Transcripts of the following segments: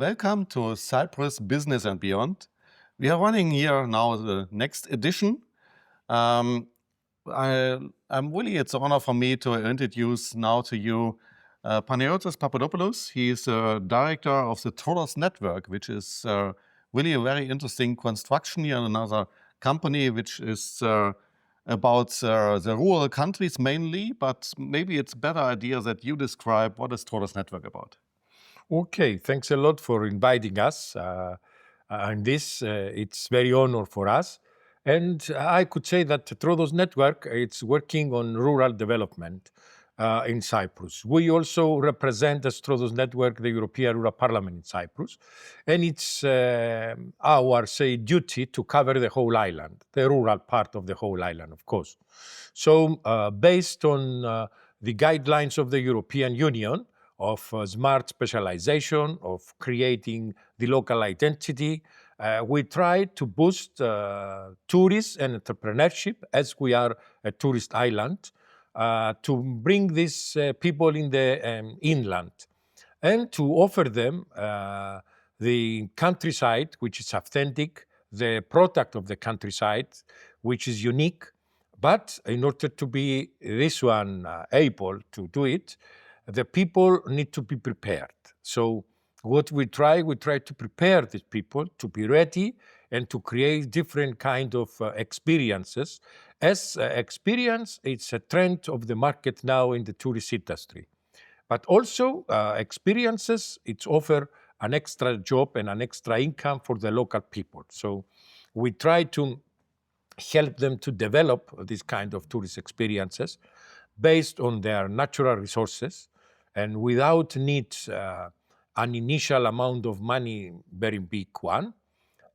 Welcome to Cyprus Business and Beyond. We are running here now the next edition. I'm really, it's an honor for me to introduce now to you Panagiotis Papadopoulos. He is the director of the Troodos Network, which is really a very interesting construction here in another company, which is about the rural countries mainly, but maybe it's a better idea that you describe what is Troodos Network about. Okay, thanks a lot for inviting us. And this, it's very honor for us. And I could say that Troodos Network, it's working on rural development in Cyprus. We also represent as Troodos Network the European Rural Parliament in Cyprus. And it's our, duty to cover the whole island, the rural part of the whole island, of course. So based on the guidelines of the European Union, of smart specialization, of creating the local identity. We try to boost tourism and entrepreneurship, as we are a tourist island, to bring these people in the inland and to offer them the countryside, which is authentic, the product of the countryside, which is unique. But in order to be this one able to do it, the people need to be prepared. So what we try to prepare these people to be ready and to create different kind of experiences. As experience, it's a trend of the market now in the tourist industry. But also experiences, it's offer an extra job and an extra income for the local people. So we try to help them to develop these kind of tourist experiences based on their natural resources and without need an initial amount of money, very big one.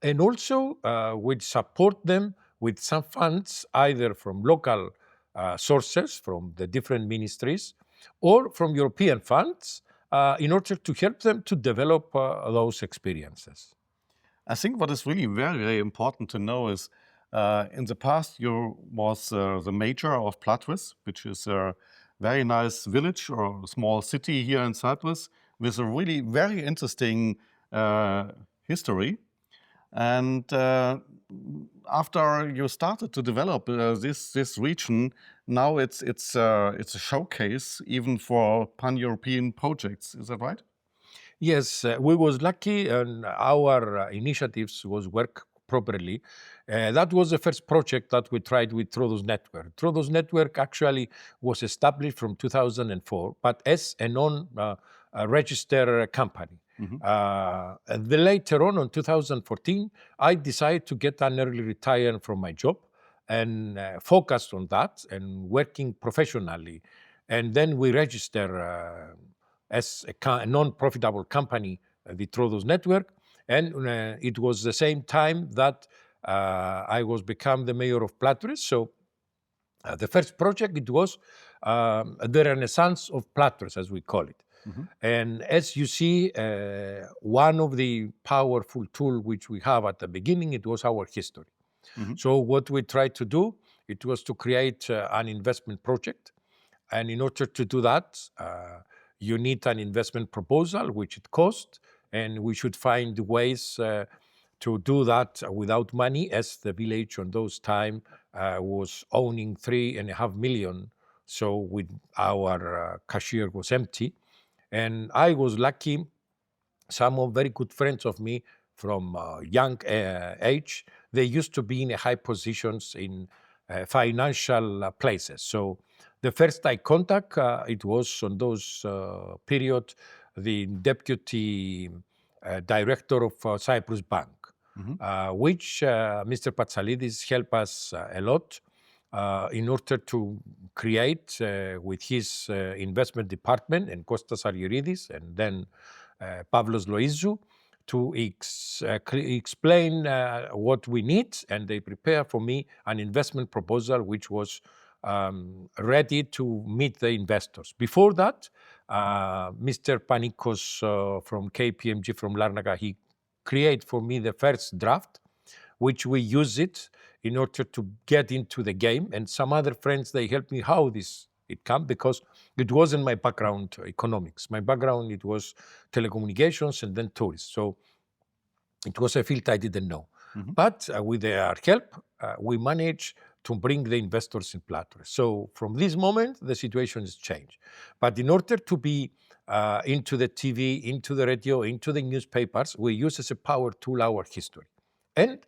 And also we support them with some funds, either from local sources, from the different ministries, or from European funds, in order to help them to develop those experiences. I think what is really very, very important to know is in the past you was the mayor of Platres, which is a very nice village or small city here in Cyprus with a really very interesting history. And after you started to develop this region, now it's a showcase even for pan-European projects. Is that right? Yes, we was lucky and our initiatives was work properly. That was the first project that we tried with Troodos Network. Troodos Network actually was established from 2004, but as a non-registered company. Mm-hmm. Later on, in 2014, I decided to get an early retirement from my job and focused on that and working professionally. And then we register as a non-profitable company, the Troodos Network. And it was the same time that I was become the mayor of Platres. So the first project, it was the Renaissance of Platres, as we call it. Mm-hmm. And as you see, one of the powerful tools which we have at the beginning, it was our history. Mm-hmm. So what we tried to do, it was to create an investment project. And in order to do that, you need an investment proposal, which it costs. And we should find ways to do that without money, as the village on those time was owning 3.5 million. So with our cashier was empty. And I was lucky, some of very good friends of me from young age, they used to be in high positions in financial places. So the first eye contact, it was on those period, the deputy director of Cyprus Bank, mm-hmm. Which Mr. Patsalidis helped us a lot in order to create with his investment department and Kostas Argyridis and then Pavlos Loizou to explain what we need, and they prepare for me an investment proposal which was ready to meet the investors. Before that, Mr. Panikos from KPMG from Larnaca, he created for me the first draft, which we use it in order to get into the game. And some other friends, they helped me how it come, because It wasn't my background economics. My background, it was telecommunications and then tourism. So it was a field I didn't know. But with their help, we managed to bring the investors in Platres. So from this moment, the situation has changed. But in order to be into the TV, into the radio, into the newspapers, we use as a power tool our history. And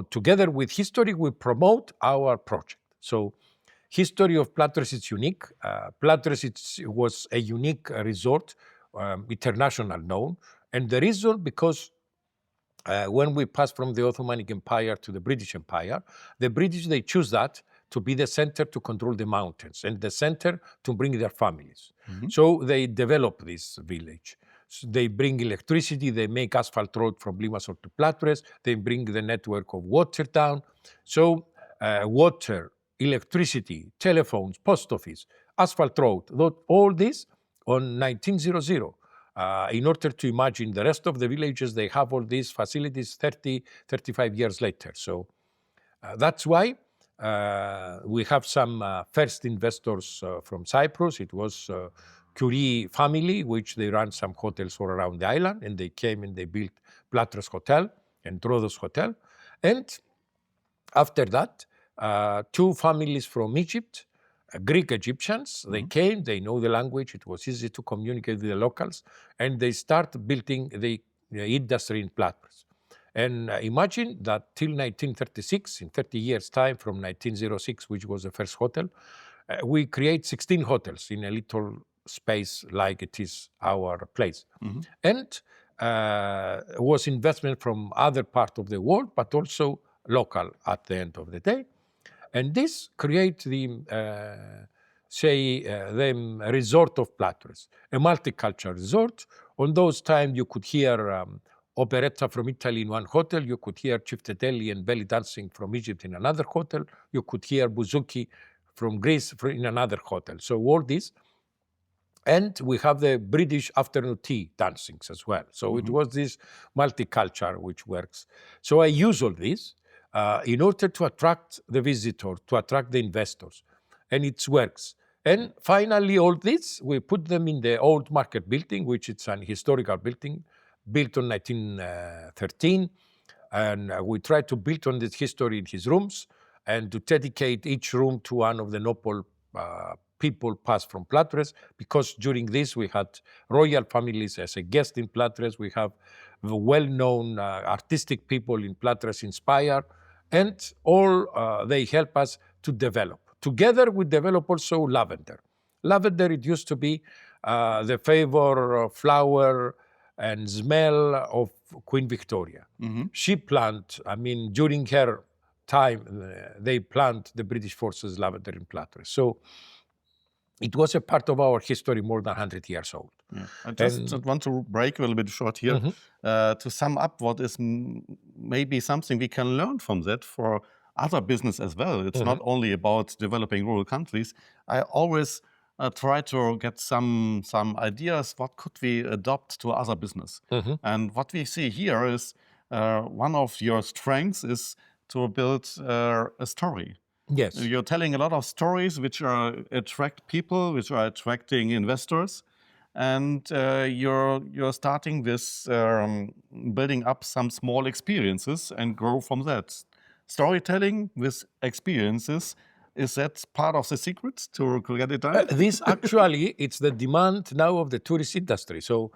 together with history, we promote our project. So history of Platres is unique. Platres was a unique resort, international known. And the reason, because when we passed from the Ottoman Empire to the British Empire, the British, they choose that to be the center to control the mountains and the center to bring their families. So they develop this village. So they bring electricity, they make asphalt road from Limassol to Platres, they bring the network of water down. So water, electricity, telephones, post office, asphalt road, all this on 1900. In order to imagine the rest of the villages, they have all these facilities 30, 35 years later. So that's why we have some first investors from Cyprus. It was Curie family, which they ran some hotels all around the island, and they came and they built Platres Hotel and Troodos Hotel. And after that, two families from Egypt, Greek Egyptians, they came, they know the language, it was easy to communicate with the locals, and they start building the industry in Platres. And imagine that till 1936, in 30 years' time, from 1906, which was the first hotel, we create 16 hotels in a little space like it is our place. And was investment from other part of the world, but also local at the end of the day. And this creates the, the resort of Platres, a multicultural resort. On those times, you could hear operetta from Italy in one hotel. You could hear ciftatelli and belly dancing from Egypt in another hotel. You could hear bouzouki from Greece in another hotel. So all this. And we have the British afternoon tea dancings as well. So it was this multicultural which works. So I use all this in order to attract the visitor, to attract the investors. And it works. And finally, all this, we put them in the old market building, which is an historical building, built in 1913. And we try to build on this history in his rooms and to dedicate each room to one of the noble people passed from Platres, because during this we had royal families as a guest in Platres. We have the well-known artistic people in Platres inspire, and all they help us to develop. Together we develop also lavender. Lavender, it used to be the favorite flower and smell of Queen Victoria. She planted, I mean, during her time, they planted the British forces lavender in Platres. So it was a part of our history more than 100 years old. Yeah. I just want to break a little bit short here to sum up what is maybe something we can learn from that for other business as well. It's not only about developing rural countries. I always try to get some ideas, what could we adopt to other business. And what we see here is one of your strengths is to build a story. Yes. You're telling a lot of stories which attract people, which are attracting investors, and you're starting with building up some small experiences and grow from that. Storytelling with experiences, is that part of the secret to get it done? This actually, it's the demand now of the tourist industry. So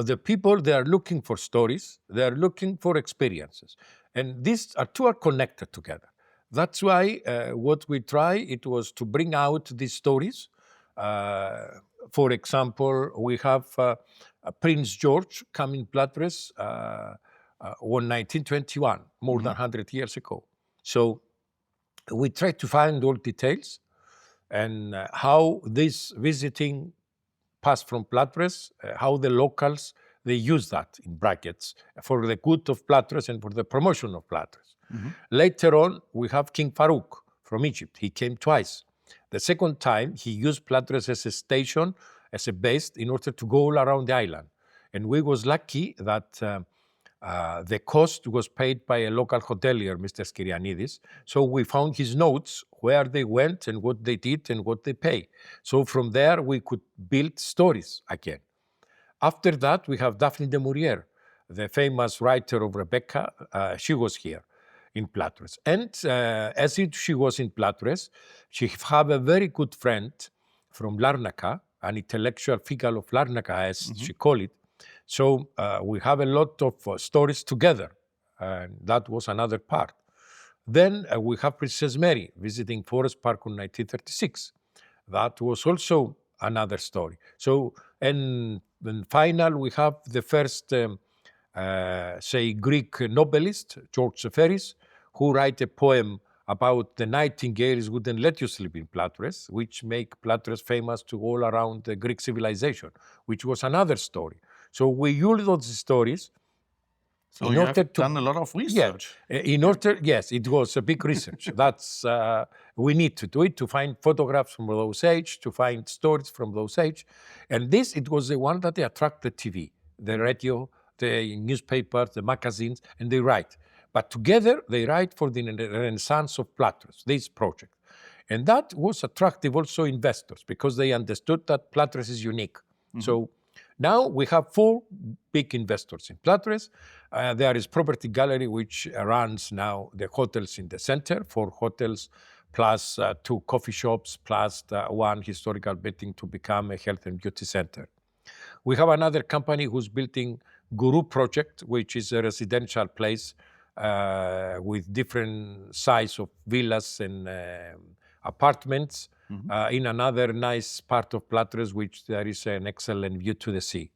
the people, they are looking for stories, they are looking for experiences. And these two are connected together. That's why what we try, it was to bring out these stories. For example, we have Prince George coming Platres on 1921, more than 100 years ago. So we try to find all details and how this visiting passed from Platres, how the locals, they use that in brackets for the good of Platres and for the promotion of Platres. Later on, we have King Farouk from Egypt. He came twice. The second time, he used Platres as a station, as a base, in order to go all around the island. And we was lucky that the cost was paid by a local hotelier, Mr. Skirianidis. So we found his notes where they went and what they did and what they pay. So from there, we could build stories again. After that, we have Daphne de Maurier, the famous writer of Rebecca. She was here in Platres. And she was in Platres, she had a very good friend from Larnaca, an intellectual figure of Larnaca, as she called it. So we have a lot of stories together, and that was another part. Then we have Princess Mary visiting Forest Park in 1936. That was also another story. So, and then final, we have the first, say, Greek novelist, George Seferis, who write a poem about the nightingales wouldn't let you sleep in Platres, which make Platres famous to all around the Greek civilization, which was another story. So we use those stories. So you have done a lot of research. Yes, it was a big research. That's we need to do it, to find photographs from those age, to find stories from those age. And it was the one that they attract the TV, the radio, the newspapers, the magazines, and they write. But together, they write for the Renaissance of Platres, this project. And that was attractive also investors, because they understood that Platres is unique. So now we have 4 big investors in Platres. There is Property Gallery, which runs now the hotels in the center, 4 hotels, plus 2 coffee shops, plus 1 historical building to become a health and beauty center. We have another company who's building Guru Project, which is a residential place with different size of villas and apartments. In another nice part of Platres, which there is an excellent view to the sea.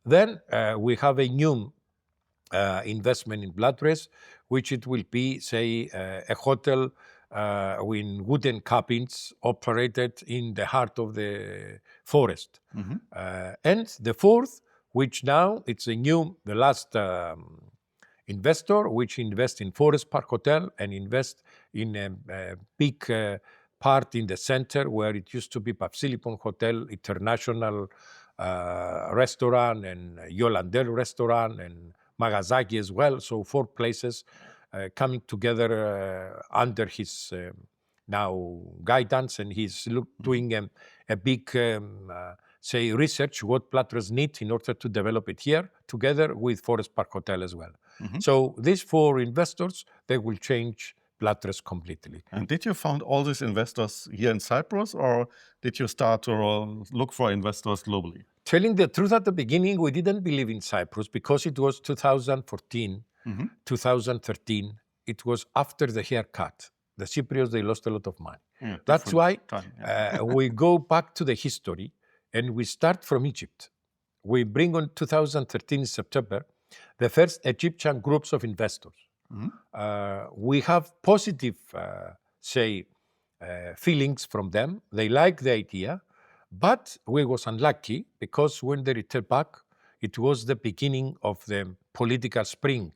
Then we have a new investment in Platres, which it will be, say, a hotel with wooden cabins operated in the heart of the forest. And the 4th, which now it's the last investor, which invests in Forest Park Hotel and invest in a big part in the center where it used to be Papsilipon Hotel, International Restaurant, and Yolander Restaurant, and Magasaki as well. So 4 places coming together under his now guidance, and he's doing a big, say, research what Platres need in order to develop it here, together with Forest Park Hotel as well. So these 4 investors, they will change Platres completely. And did you find all these investors here in Cyprus, or did you start to look for investors globally? Telling the truth, at the beginning, we didn't believe in Cyprus because it was 2014, 2013. It was after the haircut. The Cypriots, they lost a lot of money. Yeah, that's why we go back to the history and we start from Egypt. We bring on 2013 in September the first Egyptian groups of investors. We have positive, feelings from them. They like the idea, but we was unlucky because when they returned back, it was the beginning of the political spring.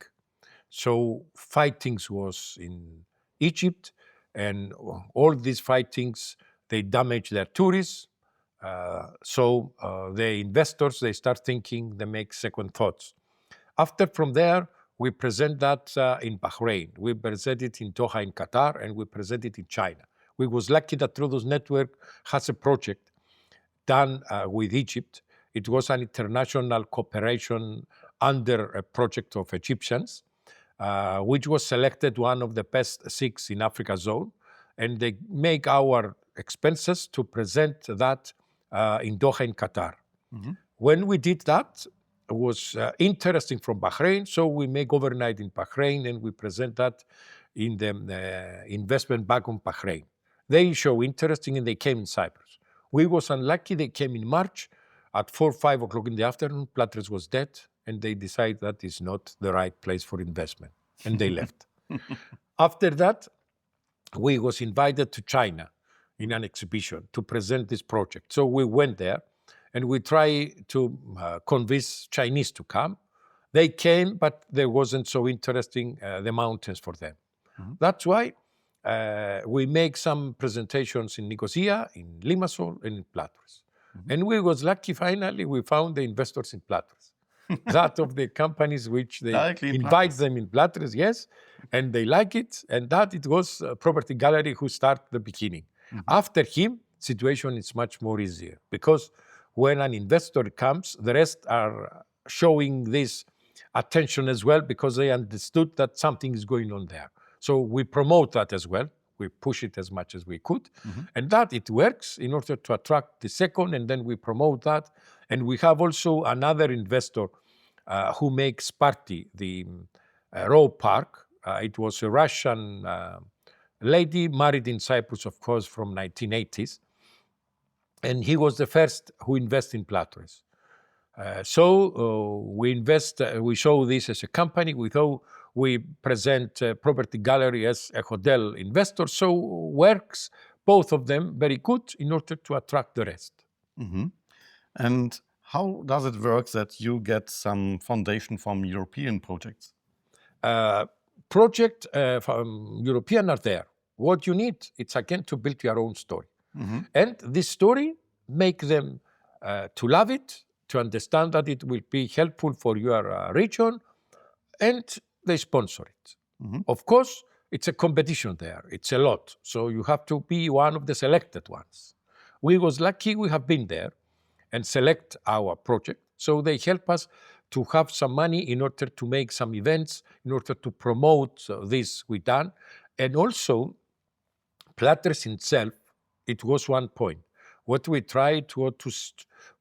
So fightings was in Egypt, and all these fightings, they damage their tourists. So the investors, they start thinking, they make second thoughts. After from there, we present that in Bahrain, we present it in Doha in Qatar, and we present it in China. We was lucky that Troodos Network has a project done with Egypt. It was an international cooperation under a project of Egyptians, which was selected one of the best 6 in Africa zone. And they make our expenses to present that in Doha in Qatar. When we did that, it was interesting from Bahrain, so we make overnight in Bahrain and we present that in the investment bank on Bahrain. They show interesting and they came in Cyprus. We was unlucky, they came in March at 4, 5 o'clock in the afternoon, Platres was dead, and they decided that is not the right place for investment, and they left. After that, we was invited to China in an exhibition to present this project. So we went there, and we tried to convince Chinese to come. They came, but there wasn't so interesting the mountains for them. That's why we make some presentations in Nicosia, in Limassol, and in Platres. And we was lucky, finally, we found the investors in Platres. that of the companies which they Directly in invite Platres. them in Platres, yes, and they like it, and that it was Property Gallery who started the beginning. After him, situation is much more easier, because when an investor comes, the rest are showing this attention as well, because they understood that something is going on there. So we promote that as well. We push it as much as we could, and that it works in order to attract the second, and then we promote that. And we have also another investor who makes Party, the Row Park. It was a Russian lady married in Cyprus, of course, from 1980s. And he was the first who invested in Platres. We invest, we show this as a company, we present Property Gallery as a hotel investor. So works, both of them, very good in order to attract the rest. And how does it work that you get some foundation from European projects? Project from European are there. What you need, it's again to build your own story. And this story make them to love it, to understand that it will be helpful for your region, and they sponsor it. Of course, it's a competition there. It's a lot. So you have to be one of the selected ones. We was lucky we have been there and select our project. So they help us to have some money in order to make some events, in order to promote this we done. And also, Platres itself, it was one point. What we tried was to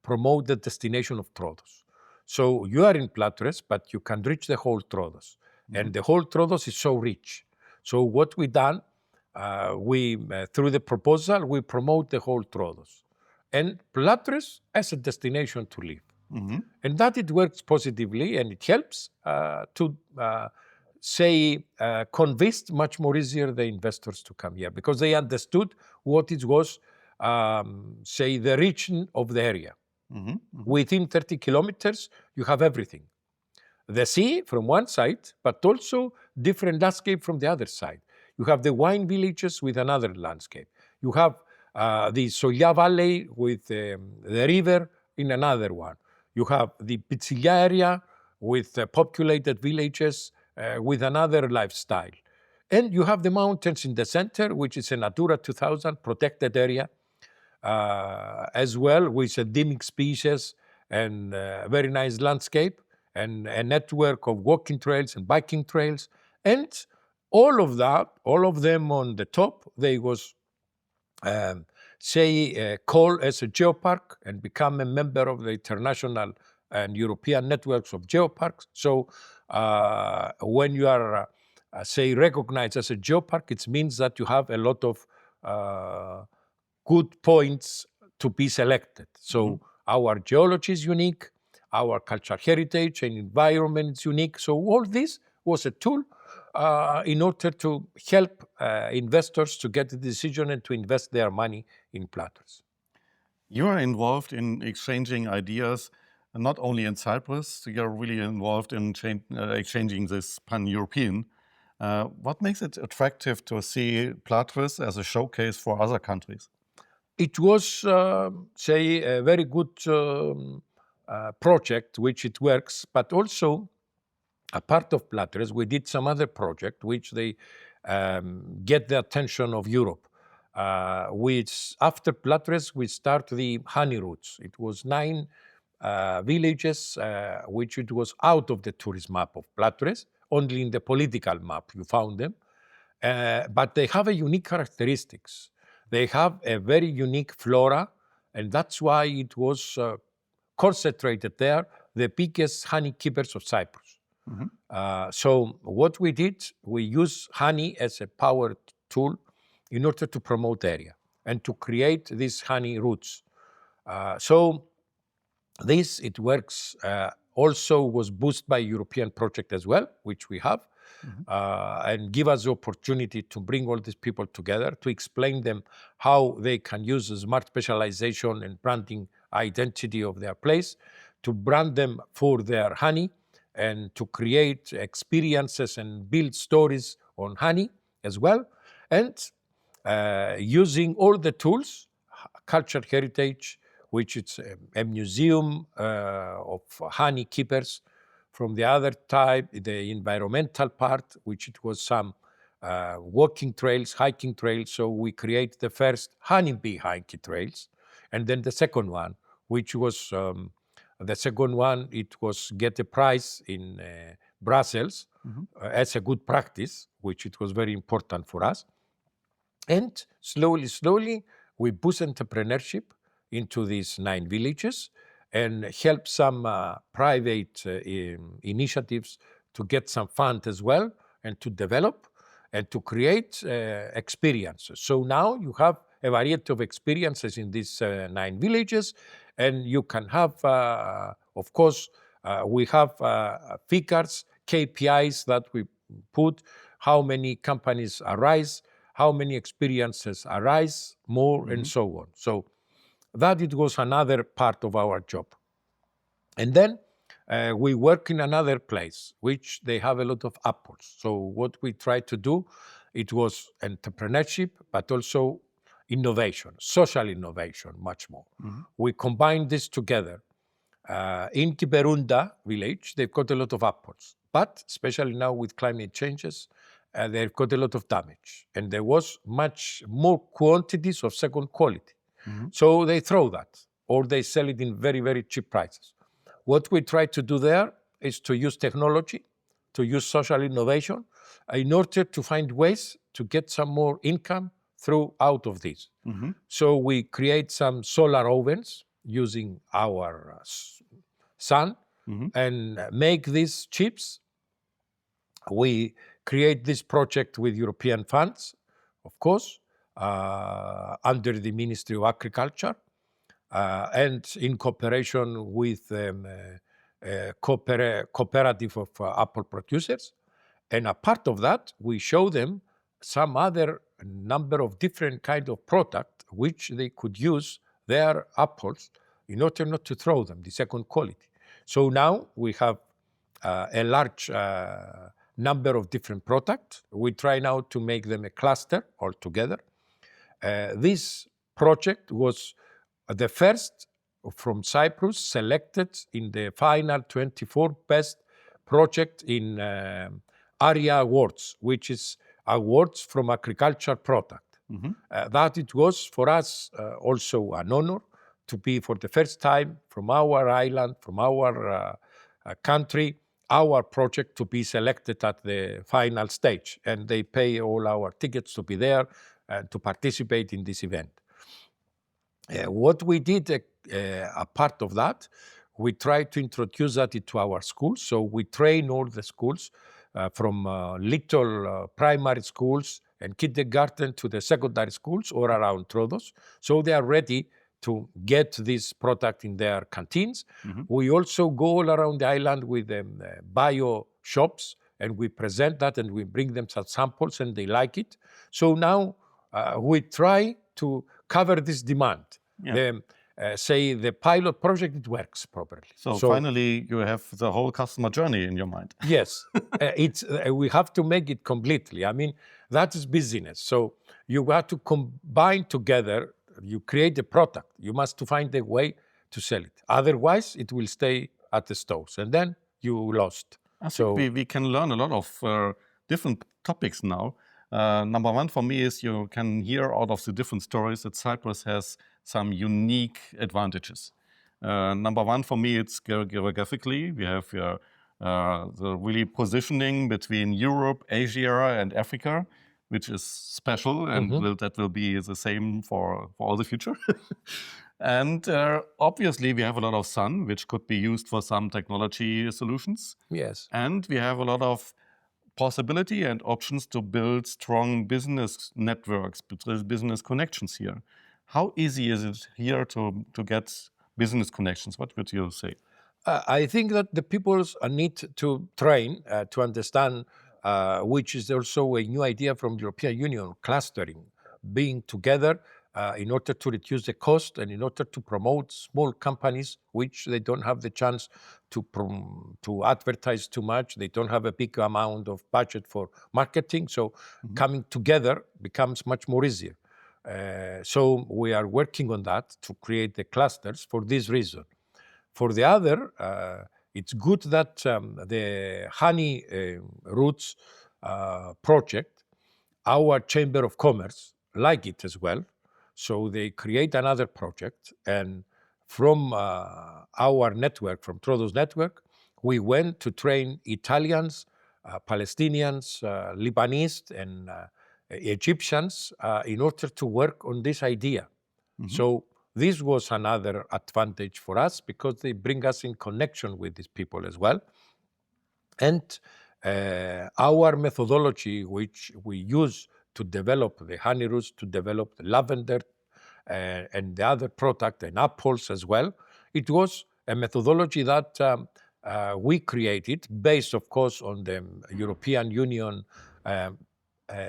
promote the destination of Troodos. So you are in Platres, but you can reach the whole Troodos. And the whole Troodos is so rich. So what we done, through the proposal, we promote the whole Troodos. And Platres as a destination to live. And that it works positively, and it helps to convince much more easier the investors to come here, because they understood what it was, the region of the area. Within 30 kilometers, you have everything. The sea from one side, but also different landscape from the other side. You have the wine villages with another landscape. You have the Solia Valley with the river in another one. You have the Pitsilia area with populated villages with another lifestyle. And you have the mountains in the center, which is a Natura 2000 protected area, as well, with endemic species and very nice landscape, and a network of walking trails and biking trails. And all of that, all of them on the top, they was called as a geopark and become a member of the international and European networks of geoparks. So when you are, recognized as a geopark, it means that you have a lot of good points to be selected. So our geology is unique, our cultural heritage and environment is unique. So all this was a tool in order to help investors to get the decision and to invest their money in Platres. You are involved in exchanging ideas, not only in Cyprus, you're really involved in exchanging this pan-European. What makes it attractive to see Platres as a showcase for other countries? It was, a very good project, which it works, but also a part of Platres, we did some other project which they get the attention of Europe. Which after Platres, we start the honey routes. It was 9 villages, which it was out of the tourist map of Platres, only in the political map you found them. But they have a unique characteristics. They have a very unique flora, and that's why it was concentrated there, the biggest honey keepers of Cyprus. So what we did, we use honey as a power tool in order to promote the area and to create these honey routes. So this, it works, also was boosted by European project as well, which we have, and give us the opportunity to bring all these people together, to explain them how they can use the smart specialization and branding identity of their place, to brand them for their honey, and to create experiences and build stories on honey as well, and using all the tools, cultural heritage, which is a museum of honey keepers. From the other type, the environmental part, which it was some walking trails, hiking trails. So we create the first honeybee hiking trails. And then the second one, which was it was get a prize in Brussels as a good practice, which it was very important for us. And slowly, we boost entrepreneurship into these 9 villages and help some private initiatives to get some fund as well and to develop and to create experiences. So now you have a variety of experiences in these 9 villages, and you can have, of course, we have figures, KPIs that we put, how many companies arise, how many experiences arise, more, and so on. So that it was another part of our job. And then we work in another place, which they have a lot of apples. So what we tried to do, it was entrepreneurship, but also innovation, social innovation, much more. We combined this together. In Tiberunda village, they've got a lot of apples, but especially now with climate changes, they've got a lot of damage. And there was much more quantities of second quality. So they throw that, or they sell it in very, very cheap prices. What we try to do there is to use technology, to use social innovation, in order to find ways to get some more income out of this. So we create some solar ovens using our sun and make these chips. We create this project with European funds, of course, under the Ministry of Agriculture, and in cooperation with cooperative of apple producers. And a part of that, we show them some other number of different kind of product which they could use their apples in order not to throw them, the second quality. So now we have a large number of different products. We try now to make them a cluster all together. This project was the first from Cyprus selected in the final 24 best project in area awards, which is awards from agriculture product. That it was for us also an honor to be for the first time from our island, from our country, our project to be selected at the final stage. And they pay all our tickets to be there and to participate in this event. What we did, a part of that, we tried to introduce that into our schools. So we train all the schools from little primary schools and kindergarten to the secondary schools all around Troodos. So they are ready to get this product in their canteens. We also go all around the island with bio shops, and we present that and we bring them some samples and they like it. So now we try to cover this demand. Say the pilot project, it works properly. So finally, you have the whole customer journey in your mind. Yes, we have to make it completely. I mean, that is business. So you have to combine together. You create a product. You must find a way to sell it. Otherwise, it will stay at the stores, and then you lost. I think we can learn a lot of different topics now. Number one for me is you can hear out of the different stories that Cyprus has some unique advantages. Number one for me, it's geographically. We have the really positioning between Europe, Asia, and Africa, which is special, and that will be the same for all the future. And obviously, we have a lot of sun, which could be used for some technology solutions. Yes. And we have a lot of possibility and options to build strong business networks, business connections here. How easy is it here to get business connections? What would you say? I think that the people need to train to understand, which is also a new idea from the European Union, clustering, being together in order to reduce the cost and in order to promote small companies which they don't have the chance to advertise too much. They don't have a big amount of budget for marketing. So coming together becomes much more easier. So we are working on that to create the clusters for this reason. For the other, it's good that the honey roots project, our Chamber of Commerce like it as well. So they create another project, and from our network, from Troodos Network, we went to train Italians, Palestinians, Lebanese, and Egyptians in order to work on this idea. So this was another advantage for us because they bring us in connection with these people as well. And our methodology, which we use to develop the honey roots, to develop the lavender and the other product and apples as well, it was a methodology that we created based, of course, on the European Union,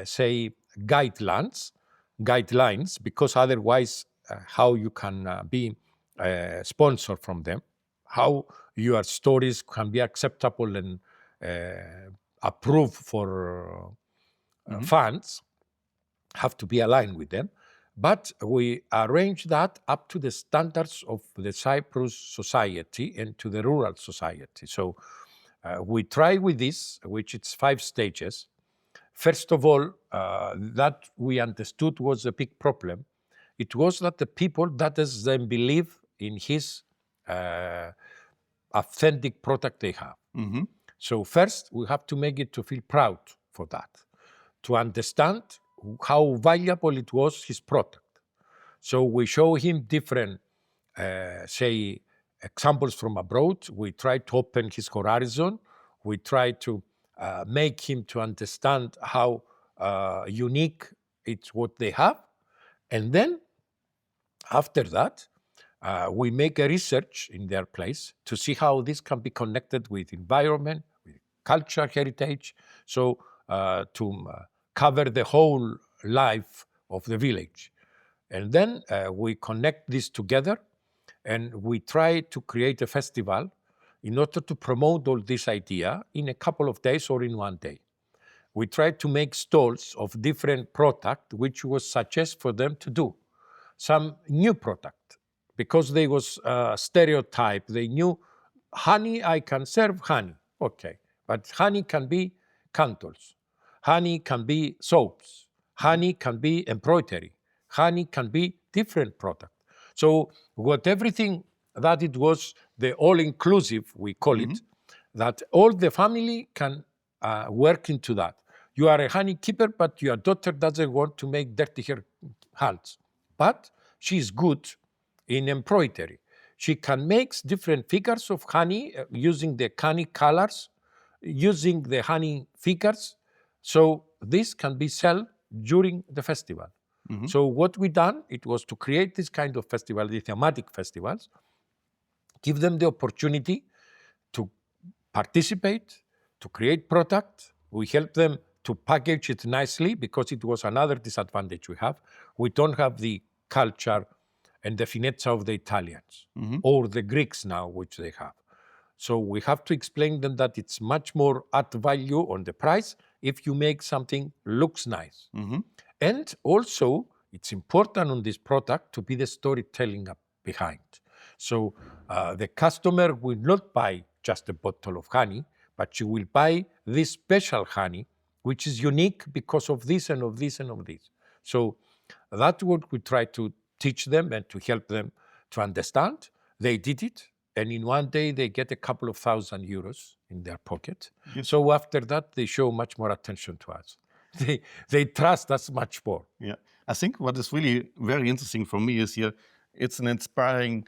say, guidelines, because otherwise how you can be sponsored from them, how your stories can be acceptable and approved for funds, have to be aligned with them. But we arrange that up to the standards of the Cyprus society and to the rural society. So we try with this, which it's 5 stages. First of all, that we understood was a big problem. It was that the people that doesn't believe in his authentic product they have. So first, we have to make it to feel proud for that, to understand how valuable it was, his product. So we show him different, say, examples from abroad. We try to open his horizon. We try to make him to understand how unique it's what they have. And then after that, we make a research in their place to see how this can be connected with environment, with culture, heritage, so to cover the whole life of the village. And then we connect this together and we try to create a festival in order to promote all this idea in a couple of days or in one day. We try to make stalls of different product which was suggest for them to do. Some new product, because they was stereotype. They knew honey, I can serve honey. Okay, but honey can be candles. Honey can be soaps. Honey can be embroidery. Honey can be different product. So what everything that it was, the all-inclusive, we call it, that all the family can work into that. You are a honey keeper, but your daughter doesn't want to make dirty her hands. But she's good in embroidery. She can make different figures of honey using the honey colors, using the honey figures. So this can be sold during the festival. So what we done, it was to create this kind of festival, the thematic festivals, give them the opportunity to participate, to create product. We help them to package it nicely because it was another disadvantage we have. We don't have the culture and the finezza of the Italians or the Greeks now, which they have. So we have to explain them that it's much more add value on the price if you make something looks nice. And also, it's important on this product to be the storytelling up behind. So the customer will not buy just a bottle of honey, but she will buy this special honey, which is unique because of this and of this and of this. So that's what we try to teach them and to help them to understand. They did it, and in one day they get a couple of €1,000 in their pocket. So after that, they show much more attention to us. They trust us much more. Yeah, I think what is really very interesting for me is here, it's an inspiring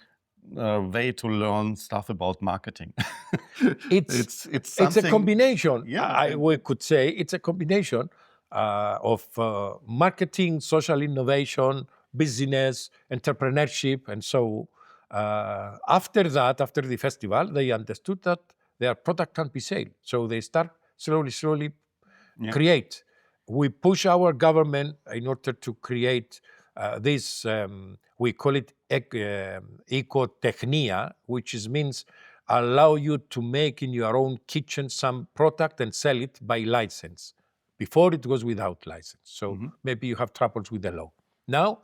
way to learn stuff about marketing. It's a combination. Yeah, we could say it's a combination of marketing, social innovation, business, entrepreneurship, and so after that, after the festival, they understood that their product can be sold. So they start slowly create. We push our government in order to create this, we call it ecotechnia, which means allow you to make in your own kitchen some product and sell it by license. Before it was without license. So maybe you have troubles with the law. Now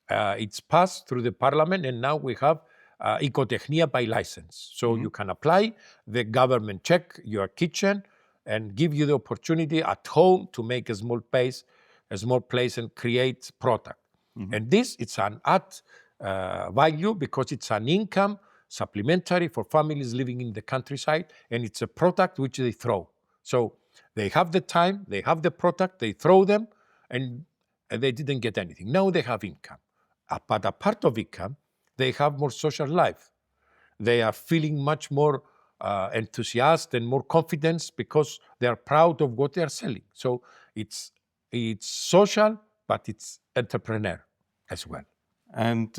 it's passed through the parliament, and now we have ecotechnia by license. So you can apply, the government check your kitchen and give you the opportunity at home to make a small place and create product. And this, it's an add value because it's an income supplementary for families living in the countryside, and it's a product which they throw. So they have the time, they have the product, they throw them, and they didn't get anything. Now they have income. But a part of income, they have more social life. They are feeling much more enthusiastic and more confidence because they are proud of what they are selling. So it's social, but it's entrepreneur as well. And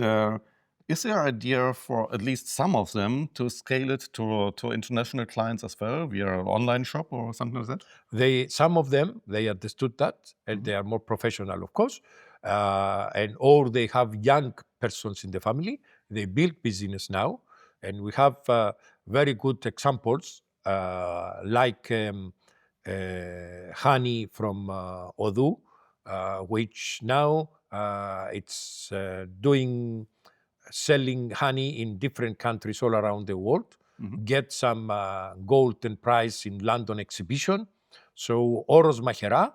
is there an idea for at least some of them to scale it to international clients as well via an online shop or something like that? Some of them, they understood that, and they are more professional, of course, or they have young persons in the family. They build business now, and we have very good examples like honey from Odu, which now it's selling honey in different countries all around the world, get some golden prize in London exhibition. So Oros Mahera,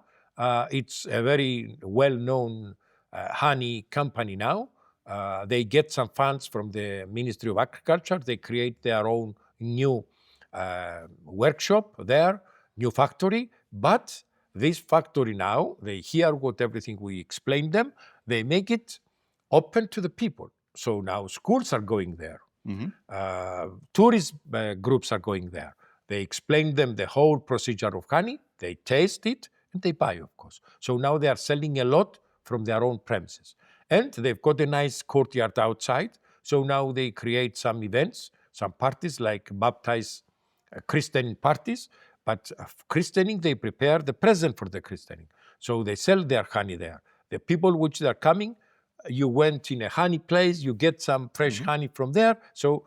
it's a very well-known honey company now. They get some funds from the Ministry of Agriculture. They create their own new workshop there, new factory. But this factory now, they hear everything we explain them. They make it open to the people. So now schools are going there. Tourist groups are going there. They explain them the whole procedure of honey. They taste it and they buy, of course. So now they are selling a lot from their own premises. And they've got a nice courtyard outside. So now they create some events, some parties like baptized christening parties. But christening, they prepare the present for the christening. So they sell their honey there. The people which are coming, you went in a honey place, you get some fresh honey from there. So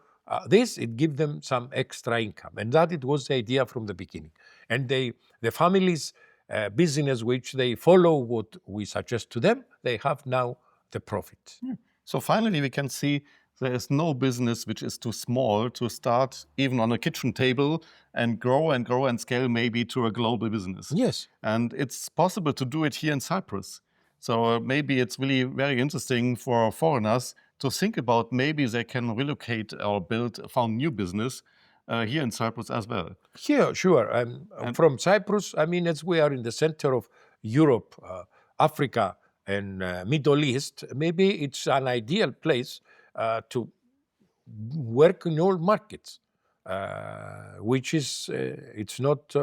it gives them some extra income. And that it was the idea from the beginning. And the families' business, which they follow what we suggest to them, they have now the profit. So finally, we can see there is no business which is too small to start even on a kitchen table and grow and scale maybe to a global business. Yes. And it's possible to do it here in Cyprus. So maybe it's really very interesting for foreigners to think about maybe they can relocate or found new business here in Cyprus as well. Yeah, sure. From Cyprus, as we are in the center of Europe, Africa, and Middle East, maybe it's an ideal place to work in all markets, which is it's not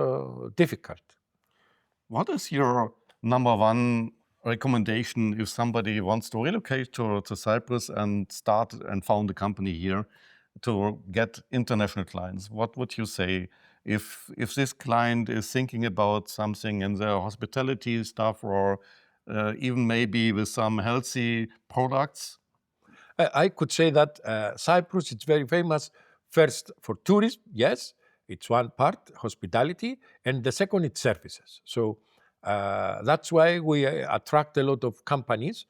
difficult. What is your number one recommendation if somebody wants to relocate to Cyprus and start and found a company here to get international clients? What would you say if this client is thinking about something in their hospitality stuff or even maybe with some healthy products? I could say that Cyprus is very famous first for tourism, yes, it's one part, hospitality, and the second is services. So that's why we attract a lot of companies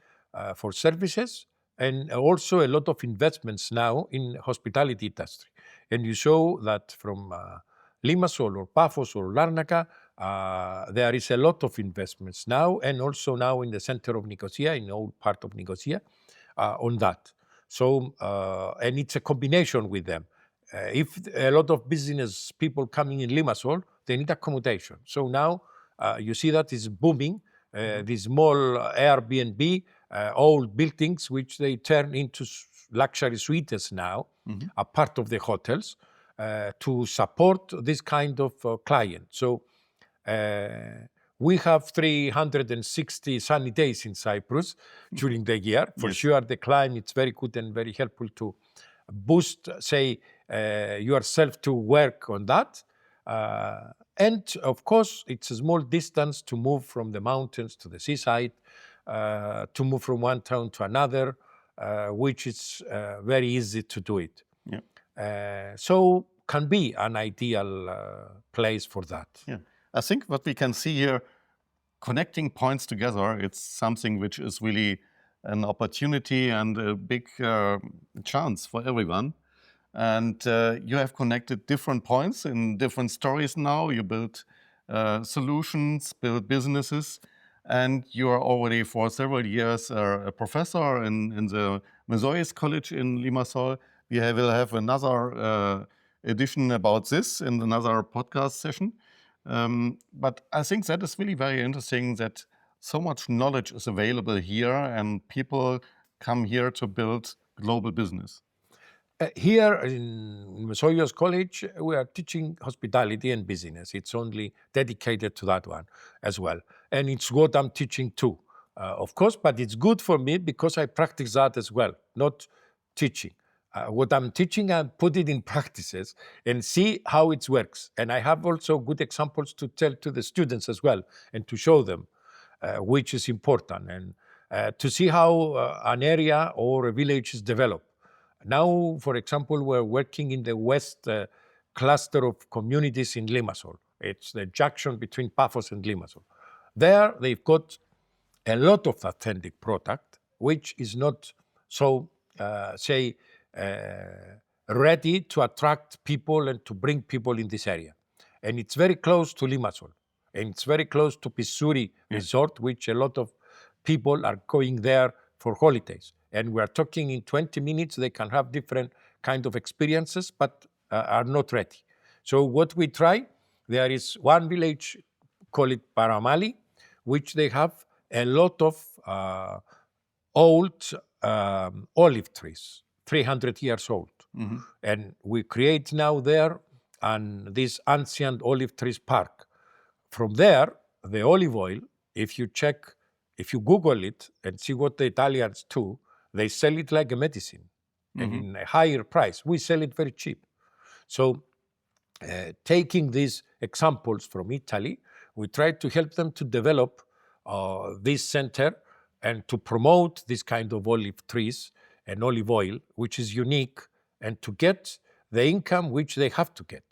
for services and also a lot of investments now in hospitality industry. And you show that from Limassol or Paphos or Larnaca, there is a lot of investments now, and also now in the center of Nicosia, in all part of Nicosia, on that. So, and it's a combination with them. If a lot of business people coming in Limassol, they need accommodation. So now you see that is booming. These small Airbnb, old buildings, which they turn into luxury suites now, a part of the hotels, to support this kind of client. So we have 360 sunny days in Cyprus during the year. For sure, the climate is very good and very helpful to boost, say, yourself to work on that. And of course, it's a small distance to move from the mountains to the seaside, to move from one town to another, which is very easy to do it. So can be an ideal place for that. Yeah. I think what we can see here, connecting points together, it's something which is really an opportunity and a big chance for everyone. And you have connected different points in different stories now. You build solutions, build businesses, and you are already for several years a professor in the Mazois College in Limassol. We will have another edition about this in another podcast session. But I think that is really very interesting that so much knowledge is available here and people come here to build global business. Here in Mazoios College, we are teaching hospitality and business. It's only dedicated to that one as well. And it's what I'm teaching too, of course, but it's good for me because I practice that as well, not teaching. What I'm teaching, I put it in practices and see how it works. And I have also good examples to tell to the students as well and to show them, which is important, and to see how an area or a village is developed. Now, for example, we're working in the west cluster of communities in Limassol. It's the junction between Paphos and Limassol. There, they've got a lot of authentic product, which is not so, ready to attract people and to bring people in this area. And it's very close to Limassol. And it's very close to Pissouri Resort, which a lot of people are going there for holidays. And we're talking in 20 minutes, they can have different kind of experiences, but are not ready. So what we try, there is one village, call it Paramali, which they have a lot of old olive trees, 300 years old. Mm-hmm. And we create now there this ancient olive trees park. From there, the olive oil, if you Google it and see what the Italians do, they sell it like a medicine and in a higher price. We sell it very cheap. So taking these examples from Italy, we try to help them to develop this center and to promote this kind of olive trees and olive oil, which is unique, and to get the income which they have to get.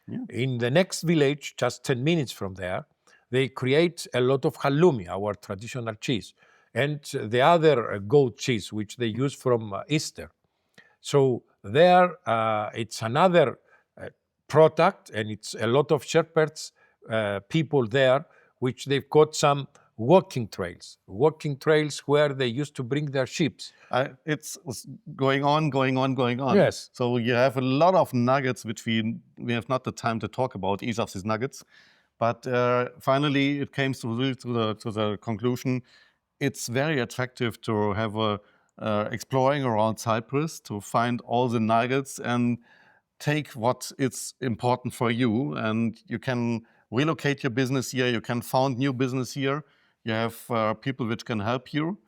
Yeah. In the next village, just 10 minutes from there, they create a lot of halloumi, our traditional cheese, and the other goat cheese, which they use from Easter. So there, it's another product, and it's a lot of shepherds, people there, which they've got some walking trails where they used to bring their sheep. It's going on. Yes. So you have a lot of nuggets, which we have not the time to talk about each of these nuggets. But finally, it came to the conclusion. It's very attractive to have exploring around Cyprus to find all the nuggets and take what is important for you. And you can relocate your business here. You can found new business here. You have people which can help you.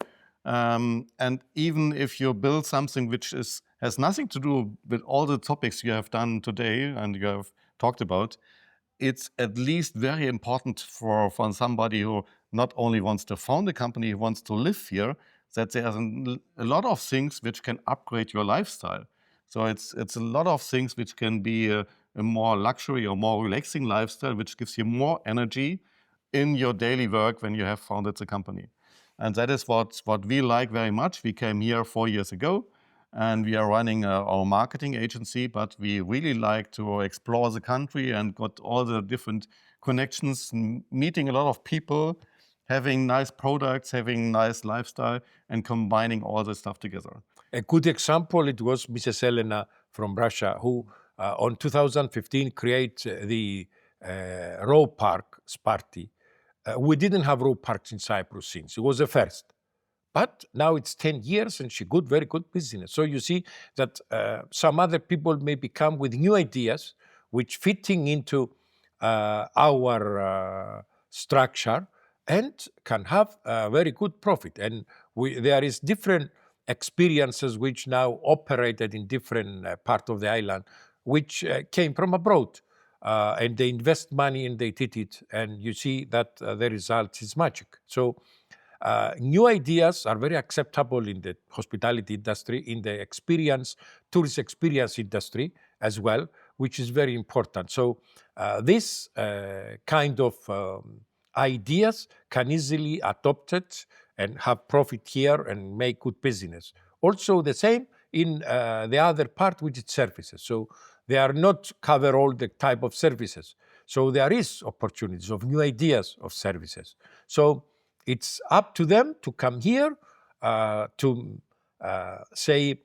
And even if you build something which has nothing to do with all the topics you have done today and you have talked about, it's at least very important for somebody who not only wants to found a company, who wants to live here, that there's a lot of things which can upgrade your lifestyle. So it's a lot of things which can be a more luxury or more relaxing lifestyle, which gives you more energy in your daily work when you have founded the company. And that is what we like very much. We came here 4 years ago, and we are running our marketing agency, but we really like to explore the country and got all the different connections, meeting a lot of people, having nice products, having nice lifestyle, and combining all this stuff together. A good example, it was Mrs. Elena from Russia, who on 2015 created the row park Sparti. We didn't have row parks in Cyprus since. It was the first. But now it's 10 years and she got very good business. So you see that some other people may come with new ideas which fitting into our structure and can have a very good profit. And there is different experiences which now operated in different part of the island, which came from abroad. And they invest money and they did it. And you see that the result is magic. So new ideas are very acceptable in the hospitality industry, in the tourist experience industry as well, which is very important. So this kind of ideas can easily adopted and have profit here and make good business. Also the same in the other part, which is services. So they are not cover all the type of services. So there is opportunities of new ideas of services. So it's up to them to come here to say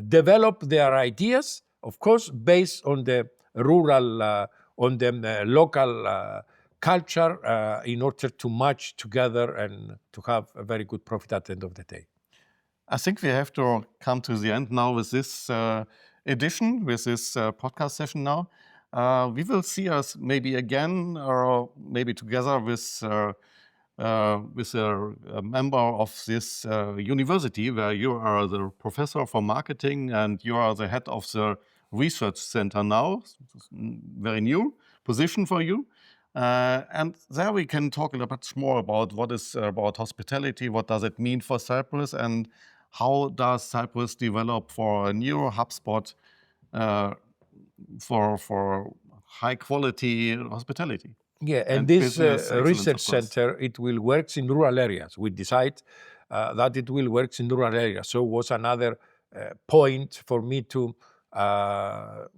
develop their ideas, of course, based on the rural, on the local culture, in order to match together and to have a very good profit at the end of the day. I think we have to come to the end now with this edition, with this podcast session now. We will see us maybe again, or maybe together with a member of this university, where you are the professor for marketing and you are the head of the research center now. Very new position for you. And there we can talk a little bit more about what is about hospitality, what does it mean for Cyprus, and how does Cyprus develop for a new hubspot for high quality hospitality. Yeah, and this research center, it will work in rural areas. We decide that it will work in rural areas. So it was another point for me to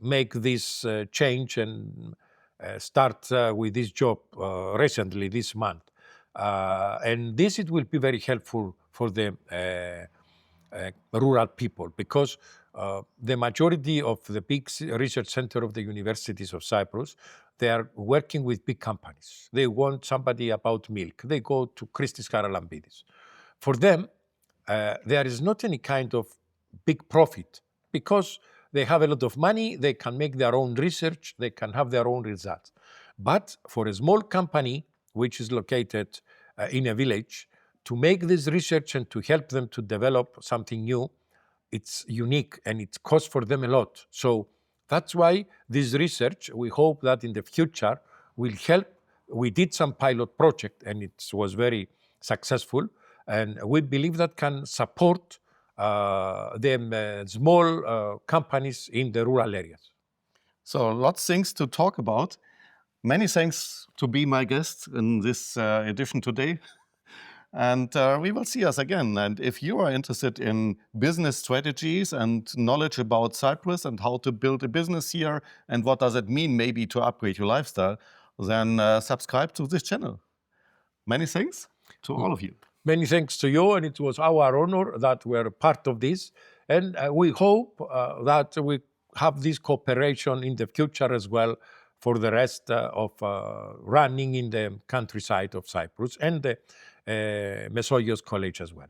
make this change and start with this job recently, this month. And this, it will be very helpful for the rural people, because the majority of the big research center of the universities of Cyprus, they are working with big companies. They want somebody about milk. They go to Christis Charalambidis. For them, there is not any kind of big profit, because they have a lot of money, they can make their own research, they can have their own results. But for a small company, which is located in a village, to make this research and to help them to develop something new, it's unique and it costs for them a lot. So that's why this research, we hope that in the future will help. We did some pilot project and it was very successful. And we believe that can support the small companies in the rural areas. So lots of things to talk about. Many thanks to be my guest in this edition today. And we will see us again. And if you are interested in business strategies and knowledge about Cyprus and how to build a business here and what does it mean maybe to upgrade your lifestyle, then subscribe to this channel. Many thanks to all of you. Many thanks to you, and it was our honor that we're part of this. And we hope that we have this cooperation in the future as well for the rest of running in the countryside of Cyprus and the Mesogeios College as well.